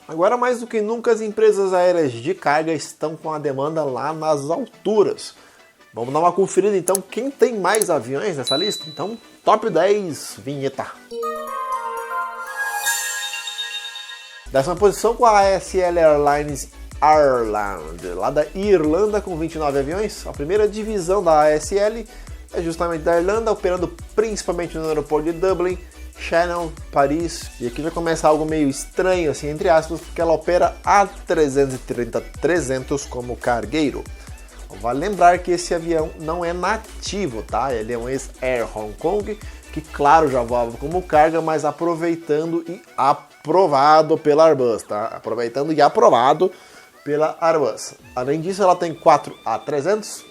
Agora, mais do que nunca, as empresas aéreas de carga estão com a demanda lá nas alturas. Vamos dar uma conferida então quem tem mais aviões nessa lista? Então, top 10, vinheta. 10ª posição com a ASL Airlines Ireland, lá da Irlanda, com 29 aviões. A primeira divisão da ASL é justamente da Irlanda, operando principalmente no aeroporto de Dublin, Shannon, Paris. E aqui já começa algo meio estranho, assim, entre aspas, porque ela opera a 330-300 como cargueiro. Vale lembrar que esse avião não é nativo, tá? Ele é um ex-Air Hong Kong, que claro já voava como carga, mas aproveitando e aprovado pela Airbus, tá? Aproveitando e aprovado pela Airbus. Além disso, ela tem 4 A300,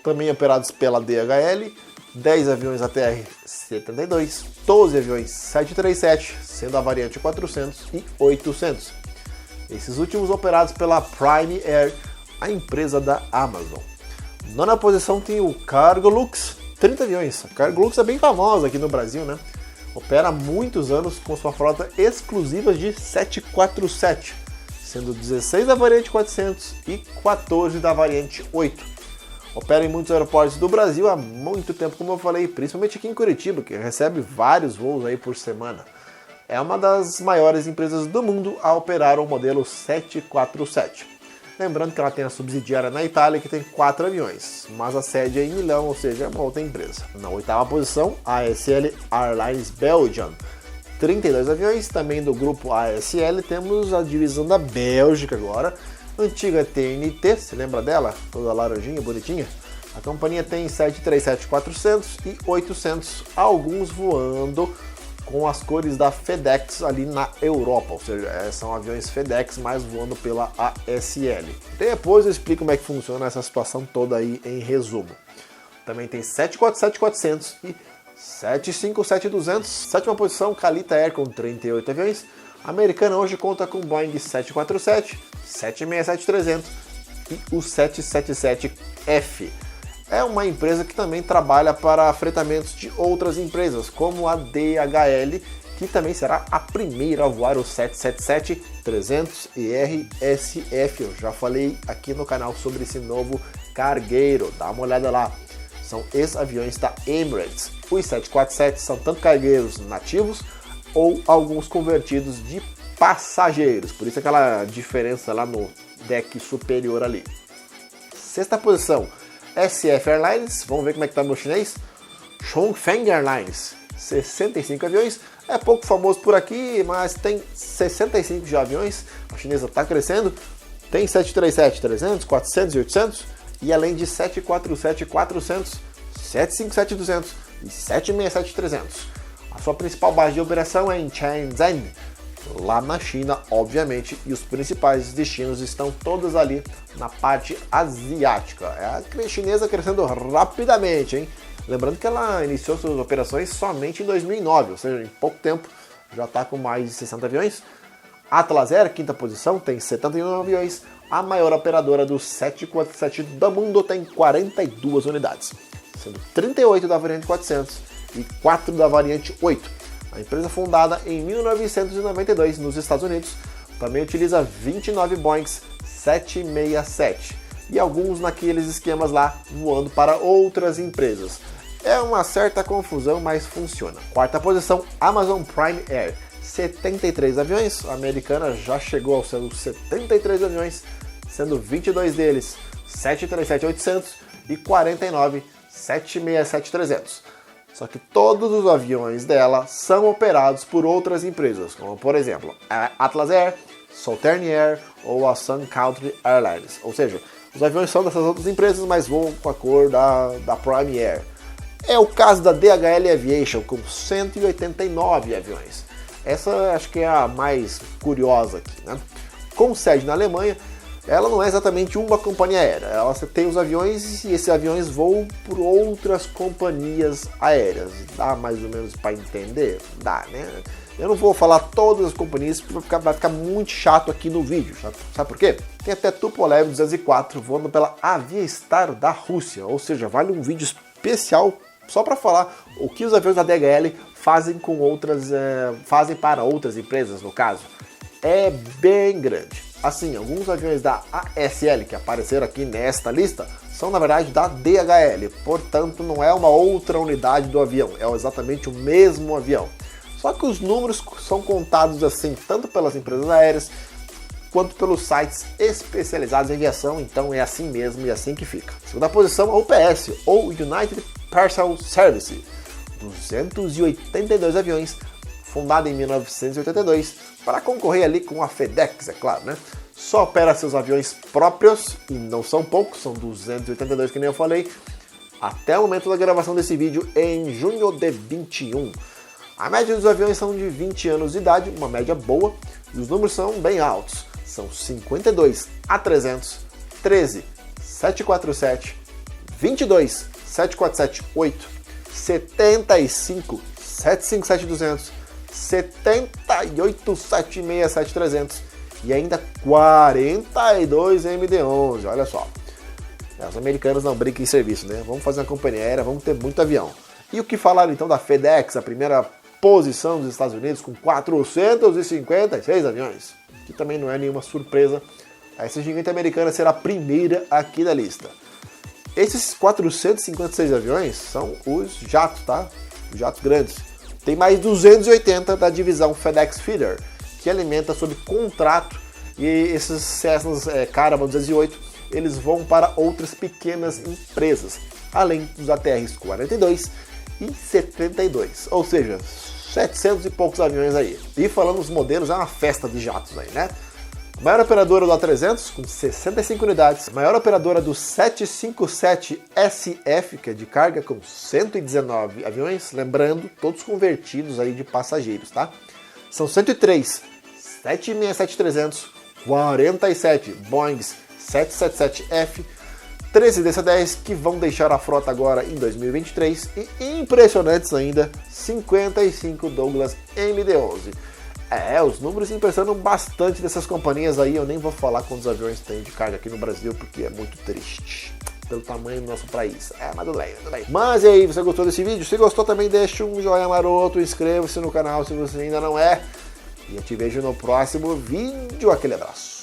também operados pela DHL, 10 aviões ATR-72, 12 aviões 737, sendo a variante 400 e 800. Esses últimos operados pela Prime Air, a empresa da Amazon. 9ª posição tem o Cargolux, 30 aviões. A Cargolux é bem famosa aqui no Brasil, né? Opera há muitos anos com sua frota exclusiva de 747, sendo 16 da variante 400 e 14 da variante 8. Opera em muitos aeroportos do Brasil há muito tempo, como eu falei, principalmente aqui em Curitiba, que recebe vários voos aí por semana. É uma das maiores empresas do mundo a operar o modelo 747. Lembrando que ela tem a subsidiária na Itália, que tem 4 aviões, mas a sede é em Milão, ou seja, é uma outra empresa. Na 8ª posição, a ASL Airlines Belgium, 32 aviões, também do grupo ASL. Temos a divisão da Bélgica agora, antiga TNT, se lembra dela? Toda laranjinha, bonitinha. A companhia tem 737-400 e 800, alguns voando com as cores da FedEx ali na Europa, ou seja, são aviões FedEx, mas voando pela ASL. Depois eu explico como é que funciona essa situação toda aí em resumo. Também tem 747-400 e 757-200, 7ª posição, Calita Air com 38 aviões. A americana hoje conta com Boeing 747, 767-300 e o 777F. É uma empresa que também trabalha para fretamentos de outras empresas, como a DHL, que também será a primeira a voar o 777-300 e RSF. Eu já falei aqui no canal sobre esse novo cargueiro, dá uma olhada lá. São ex-aviões da Emirates. Os 747 são tanto cargueiros nativos ou alguns convertidos de passageiros, por isso aquela diferença lá no deck superior ali. 6ª posição, SF Airlines, vamos ver como é que tá no chinês. Chongfeng Airlines, 65 aviões, é pouco famoso por aqui, mas tem 65 de aviões, a chinesa está crescendo, tem 737-300, 400 e 800, e além de 747-400, 757-200 e 767-300. A sua principal base de operação é em Shenzhen, lá na China, obviamente, e os principais destinos estão todos ali na parte asiática. É a chinesa crescendo rapidamente, hein? Lembrando que ela iniciou suas operações somente em 2009, ou seja, em pouco tempo já está com mais de 60 aviões. Atlas Air, 5ª posição, tem 71 aviões. A maior operadora do 747 do mundo tem 42 unidades, sendo 38 da variante 400 e 4 da variante 8. A empresa, fundada em 1992 nos Estados Unidos, também utiliza 29 Boeing 767 e alguns naqueles esquemas lá voando para outras empresas. É uma certa confusão, mas funciona. 4ª posição, Amazon Prime Air, 73 aviões. A americana já chegou aos seus 73 aviões, sendo 22 deles 737-800 e 49 767-300. Só que todos os aviões dela são operados por outras empresas, como por exemplo a Atlas Air, Southern Air ou a Sun Country Airlines. Ou seja, os aviões são dessas outras empresas, mas voam com a cor da Prime Air. É o caso da DHL Aviation, com 189 aviões. Essa acho que é a mais curiosa aqui, né? Com sede na Alemanha, ela não é exatamente uma companhia aérea. Ela tem os aviões e esses aviões voam por outras companhias aéreas. Dá mais ou menos para entender? Dá, né? Eu não vou falar todas as companhias porque vai ficar muito chato aqui no vídeo. Sabe por quê? Tem até Tupolev 204 voando pela Aviastar da Rússia. Ou seja, vale um vídeo especial só para falar o que os aviões da DHL fazem com outras, fazem para outras empresas, no caso. é bem grande. Assim, alguns aviões da ASL que apareceram aqui nesta lista são na verdade da DHL, portanto não é uma outra unidade do avião, é exatamente o mesmo avião. Só que os números são contados assim tanto pelas empresas aéreas quanto pelos sites especializados em aviação, então é assim mesmo e assim que fica. Segunda posição, a UPS, ou United Parcel Service, 282 aviões, fundada em 1982, para concorrer ali com a FedEx, é claro, né? Só opera seus aviões próprios, e não são poucos, são 282 que nem eu falei, até o momento da gravação desse vídeo em junho de 21. A média dos aviões são de 20 anos de idade, uma média boa, e os números são bem altos. São 52 A300, 13 747, 22 747-8, 75 757-200, 78 767-300 e ainda 42 MD-11, olha só. Os americanos não brincam em serviço, né? Vamos fazer uma companhia aérea, vamos ter muito avião. E o que falaram então da FedEx, a primeira posição dos Estados Unidos com 456 aviões, que também não é nenhuma surpresa. Essa gigante americana será a primeira aqui da lista. Esses 456 aviões são os jatos, tá? Os jatos grandes. Tem mais 280 da divisão FedEx Feeder, que alimenta sob contrato, e esses Cessnas Caravan 208, eles vão para outras pequenas empresas, além dos ATRs 42 e 72, ou seja, 700 e poucos aviões aí. E falando dos modelos, é uma festa de jatos aí, né? A maior operadora do A300, com 65 unidades. A maior operadora do 757SF, que é de carga, com 119 aviões. Lembrando, todos convertidos aí de passageiros, tá? São 103 767-300, 47 Boeings 777F, 13 DC-10 que vão deixar a frota agora em 2023 e impressionantes ainda, 55 Douglas MD-11. Os números impressionam bastante dessas companhias aí, eu nem vou falar quantos aviões tem de carga aqui no Brasil, porque é muito triste, pelo tamanho do nosso país. Mas tudo bem, tudo bem. Mas e aí, você gostou desse vídeo? Se gostou também deixa um joinha maroto, inscreva-se no canal se você ainda não é, e eu te vejo no próximo vídeo. Aquele abraço.